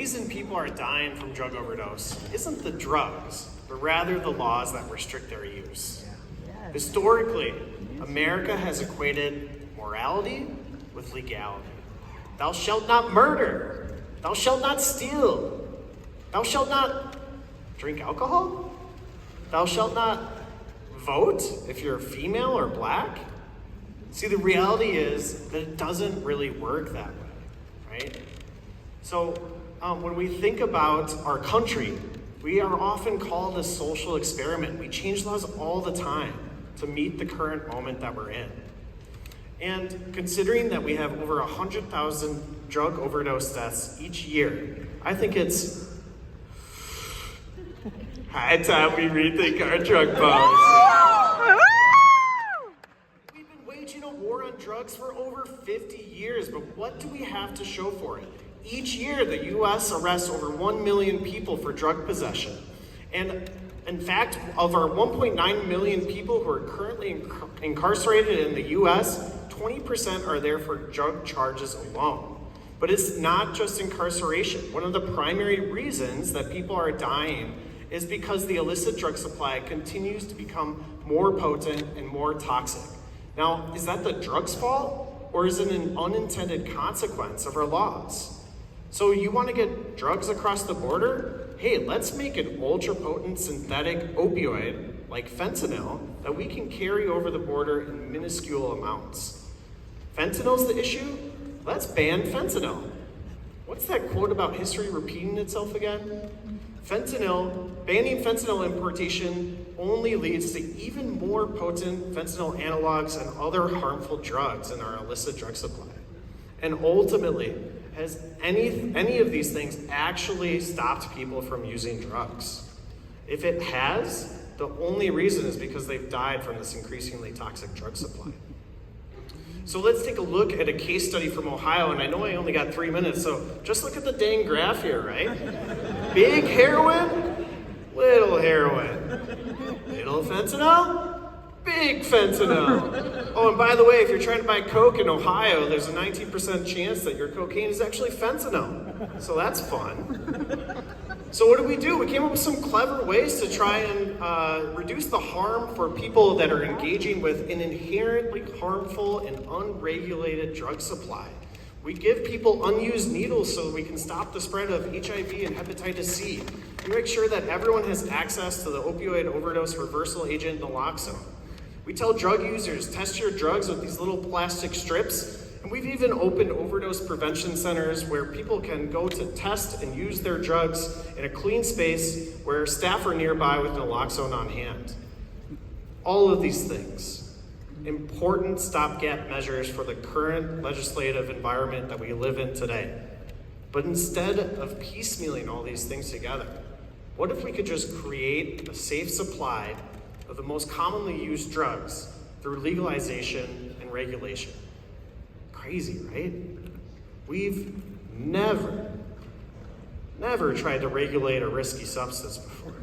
reason people are dying from drug overdose isn't the drugs, but rather the laws that restrict their use. Historically, America has equated morality with legality. Thou shalt not murder. Thou shalt not steal. Thou shalt not drink alcohol. Thou shalt not vote if you're female or black. See, the reality is that it doesn't really work that way, right? So when we think about our country, we are often called a social experiment. We change laws all the time to meet the current moment that we're in. And considering that we have over 100,000 drug overdose deaths each year, I think it's high time we rethink our drug policy. We've been waging a war on drugs for over 50 years, but what do we have to show for it? Each year, the U.S. arrests over 1 million people for drug possession. And in fact, of our 1.9 million people who are currently incarcerated in the U.S., 20% are there for drug charges alone. But it's not just incarceration. One of the primary reasons that people are dying is because the illicit drug supply continues to become more potent and more toxic. Now, is that the drug's fault, or is it an unintended consequence of our laws? So you want to get drugs across the border? Hey, let's make an ultra-potent synthetic opioid like fentanyl that we can carry over the border in minuscule amounts. Fentanyl's the issue? Let's ban fentanyl. What's that quote about history repeating itself again? Banning fentanyl importation only leads to even more potent fentanyl analogs and other harmful drugs in our illicit drug supply. And ultimately, has any of these things actually stopped people from using drugs? If it has, the only reason is because they've died from this increasingly toxic drug supply. So let's take a look at a case study from Ohio, and I know I only got 3 minutes, so just look at the dang graph here, right? Big heroin, little heroin. Little fentanyl, big fentanyl. Oh, and by the way, if you're trying to buy Coke in Ohio, there's a 19% chance that your cocaine is actually fentanyl. So that's fun. So what do? We came up with some clever ways to try and reduce the harm for people that are engaging with an inherently harmful and unregulated drug supply. We give people unused needles so that we can stop the spread of HIV and hepatitis C. We make sure that everyone has access to the opioid overdose reversal agent naloxone. We tell drug users, test your drugs with these little plastic strips, and we've even opened overdose prevention centers where people can go to test and use their drugs in a clean space where staff are nearby with naloxone on hand. All of these things, important stopgap measures for the current legislative environment that we live in today. But instead of piecemealing all these things together, what if we could just create a safe supply of the most commonly used drugs through legalization and regulation? Crazy, right? We've never tried to regulate a risky substance before.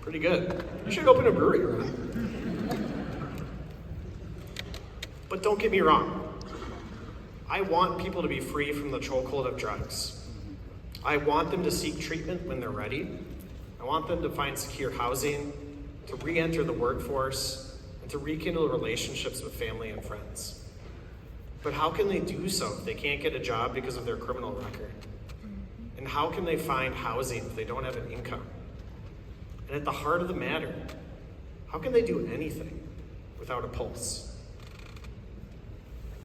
Pretty good. You should open a brewery, right? But don't get me wrong. I want people to be free from the chokehold of drugs. I want them to seek treatment when they're ready. I want them to find secure housing, to re-enter the workforce, and to rekindle relationships with family and friends. But how can they do so if they can't get a job because of their criminal record? And how can they find housing if they don't have an income? And at the heart of the matter, how can they do anything without a pulse?